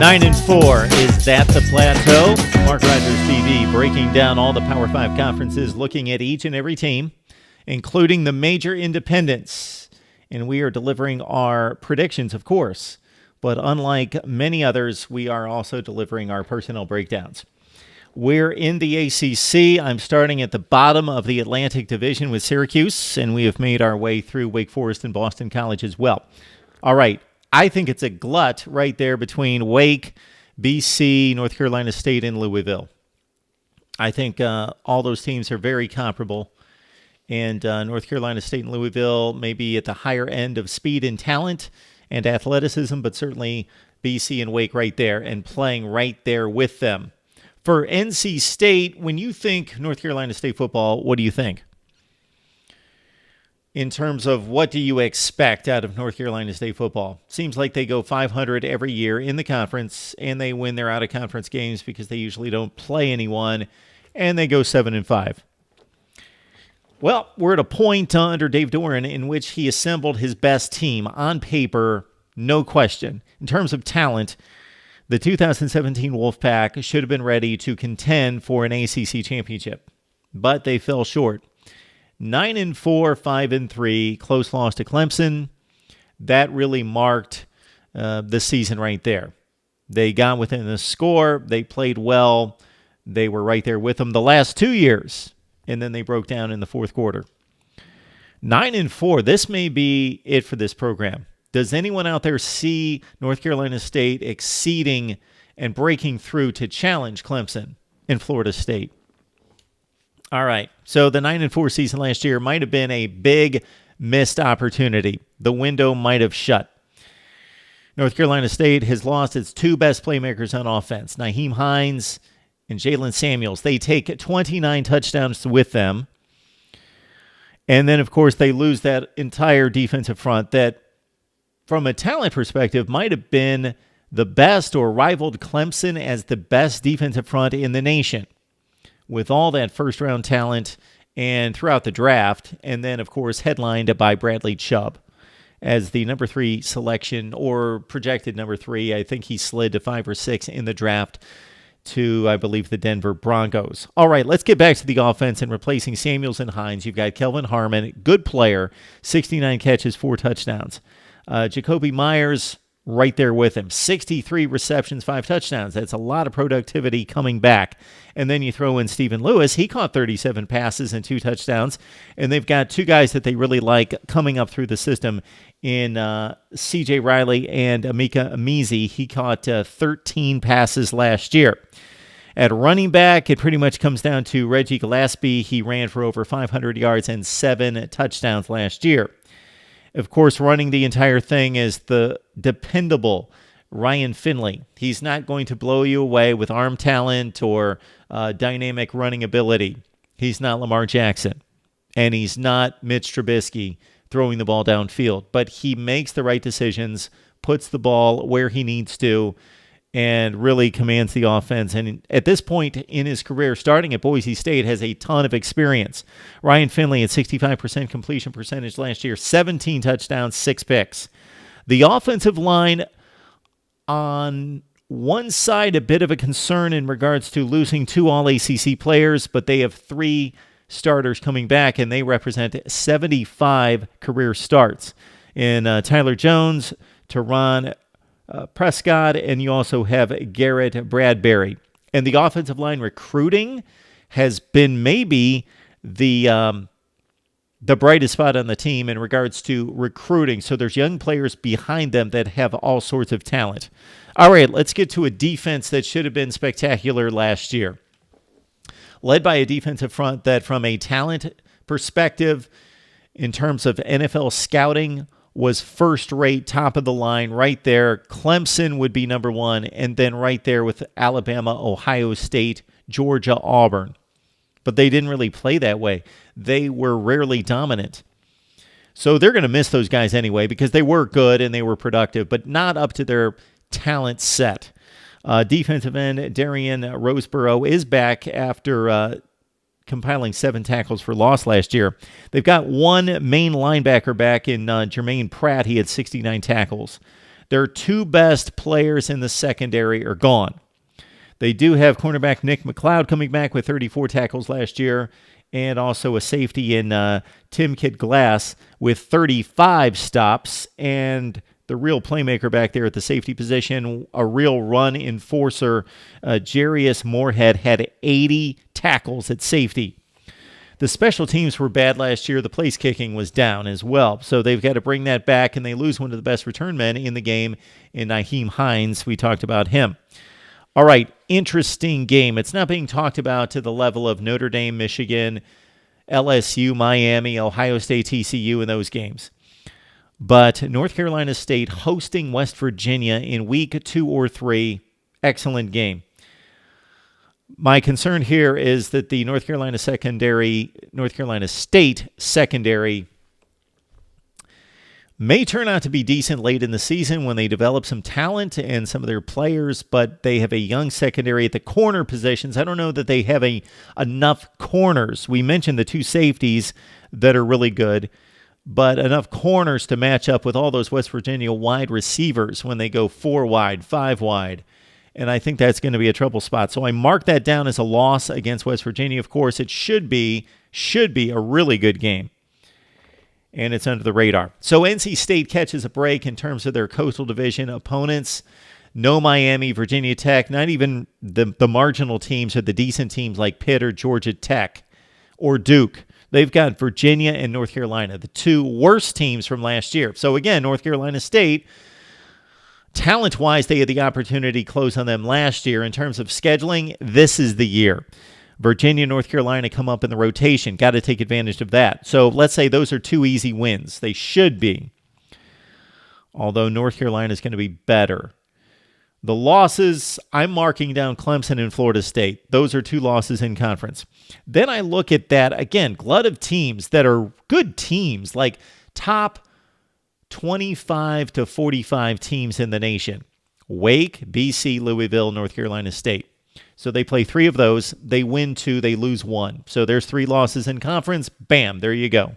9-4. Is that the plateau? MarkRogersTV breaking down all the Power 5 conferences, looking at each and every team, including the major independents. And we are delivering our predictions, of course. But unlike many others, we are also delivering our personnel breakdowns. We're in the ACC. I'm starting at the bottom of the Atlantic Division with Syracuse, and we have made our way through Wake Forest and Boston College as well. All right. I think it's a glut right there between Wake, BC, North Carolina State, and Louisville. I think all those teams are very comparable. And North Carolina State and Louisville may be at the higher end of speed and talent and athleticism, but certainly BC and Wake right there and playing right there with them. For NC State, when you think North Carolina State football, what do you think? In terms of what do you expect out of North Carolina State football? Seems like they go 500 every year in the conference, and they win their out-of-conference games because they usually don't play anyone, and they go 7-5. Well, we're at a point under Dave Doran in which he assembled his best team on paper, no question. In terms of talent, the 2017 Wolfpack should have been ready to contend for an ACC championship, but they fell short. 9-4, 5-3, close loss to Clemson. That really marked the season right there. They got within the score. They played well. They were right there with them the last 2 years, and then they broke down in the fourth quarter. 9-4, this may be it for this program. Does anyone out there see North Carolina State exceeding and breaking through to challenge Clemson and Florida State? All right, so the 9-4 season last year might have been a big missed opportunity. The window might have shut. North Carolina State has lost its two best playmakers on offense, Nyheim Hines and Jalen Samuels. They take 29 touchdowns with them. And then, of course, they lose that entire defensive front that, from a talent perspective, might have been the best or rivaled Clemson as the best defensive front in the nation, with all that first-round talent and throughout the draft, and then, of course, headlined by Bradley Chubb as the number 3 selection, or projected number 3. I think he slid to 5 or 6 in the draft to, I believe, the Denver Broncos. All right, let's get back to the offense and replacing Samuels and Hines. You've got Kelvin Harmon, good player, 69 catches, 4 touchdowns. Jacoby Myers, right there with him. 63 receptions, 5 touchdowns. That's a lot of productivity coming back. And then you throw in Stephen Lewis. He caught 37 passes and 2 touchdowns. And they've got 2 guys that they really like coming up through the system in C.J. Riley and Emeka Emezie. He caught 13 passes last year. At running back, it pretty much comes down to Reggie Gillespie. He ran for over 500 yards and 7 touchdowns last year. Of course, running the entire thing is the dependable Ryan Finley. He's not going to blow you away with arm talent or dynamic running ability. He's not Lamar Jackson, and he's not Mitch Trubisky throwing the ball downfield. But he makes the right decisions, puts the ball where he needs to, and really commands the offense. And at this point in his career, starting at Boise State, has a ton of experience. Ryan Finley at 65% completion percentage last year, 17 touchdowns, 6 picks. The offensive line, on one side, a bit of a concern in regards to losing 2 All-ACC players, but they have 3 starters coming back, and they represent 75 career starts. In Tyler Jones, Teron Prescott, and you also have Garrett Bradbury. And the offensive line recruiting has been maybe the brightest spot on the team in regards to recruiting. So there's young players behind them that have all sorts of talent. All right, let's get to a defense that should have been spectacular last year. Led by a defensive front that, from a talent perspective, in terms of NFL scouting, was first-rate, top of the line, right there. Clemson would be number 1, and then right there with Alabama, Ohio State, Georgia, Auburn. But they didn't really play that way. They were rarely dominant. So they're going to miss those guys anyway because they were good and they were productive, but not up to their talent set. Defensive end Darian Roseborough is back after compiling 7 tackles for loss last year. They've got one main linebacker back in Jermaine Pratt. He had 69 tackles. Their two best players in the secondary are gone. They do have cornerback Nick McLeod coming back with 34 tackles last year, and also a safety in Tim Kid Glass with 35 stops, and the real playmaker back there at the safety position, a real run enforcer, Jarius Moorhead had 80 tackles at safety. The special teams were bad last year. The place kicking was down as well. So they've got to bring that back, and they lose one of the best return men in the game in Nyheim Hines. We talked about him. All right, interesting game. It's not being talked about to the level of Notre Dame, Michigan, LSU, Miami, Ohio State, TCU in those games. But North Carolina State hosting West Virginia in week 2 or 3, excellent game. My concern here is that the North Carolina State secondary may turn out to be decent late in the season when they develop some talent and some of their players, but they have a young secondary at the corner positions. I don't know that they have enough corners. We mentioned the two safeties that are really good, but enough corners to match up with all those West Virginia wide receivers when they go 4 wide, 5 wide. And I think that's going to be a trouble spot. So I mark that down as a loss against West Virginia. Of course, it should be a really good game. And it's under the radar. So NC State catches a break in terms of their Coastal Division opponents. No Miami, Virginia Tech, not even the marginal teams or the decent teams like Pitt or Georgia Tech or Duke. They've got Virginia and North Carolina, the two worst teams from last year. So again, North Carolina State, talent-wise, they had the opportunity to close on them last year. In terms of scheduling, this is the year. Virginia, North Carolina come up in the rotation. Got to take advantage of that. So let's say those are 2 easy wins. They should be. Although North Carolina is going to be better. The losses, I'm marking down Clemson and Florida State. Those are 2 losses in conference. Then I look at that, again, glut of teams that are good teams, like top 25 to 45 teams in the nation. Wake, BC, Louisville, North Carolina State. So they play 3 of those. They win 2, they lose 1. So there's 3 losses in conference. Bam, there you go.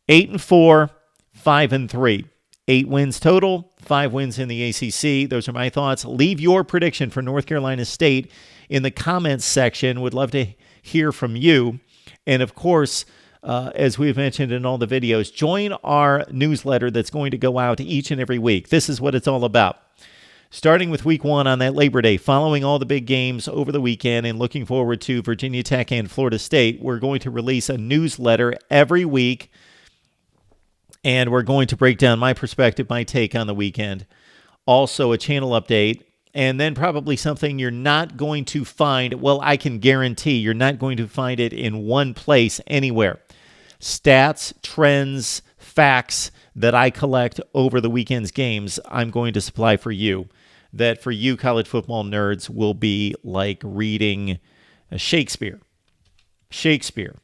8-4, 5-3. 8 wins total, 5 wins in the ACC. Those are my thoughts. Leave your prediction for North Carolina State in the comments section. Would love to hear from you. And of course, as we've mentioned in all the videos, join our newsletter that's going to go out each and every week. This is what it's all about. Starting with week 1 on that Labor Day, following all the big games over the weekend and looking forward to Virginia Tech and Florida State, we're going to release a newsletter every week, and we're going to break down my perspective, my take on the weekend, also a channel update, and then probably something you're not going to find, well, I can guarantee you're not going to find it in one place anywhere. Stats, trends, facts that I collect over the weekend's games, I'm going to supply for you. That for you college football nerds will be like reading Shakespeare. Shakespeare.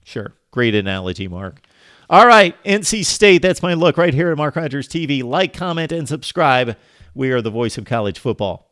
Sure. Great analogy, Mark. All right, NC State, that's my look right here at Mark Rogers TV. Like, comment, and subscribe. We are the voice of college football.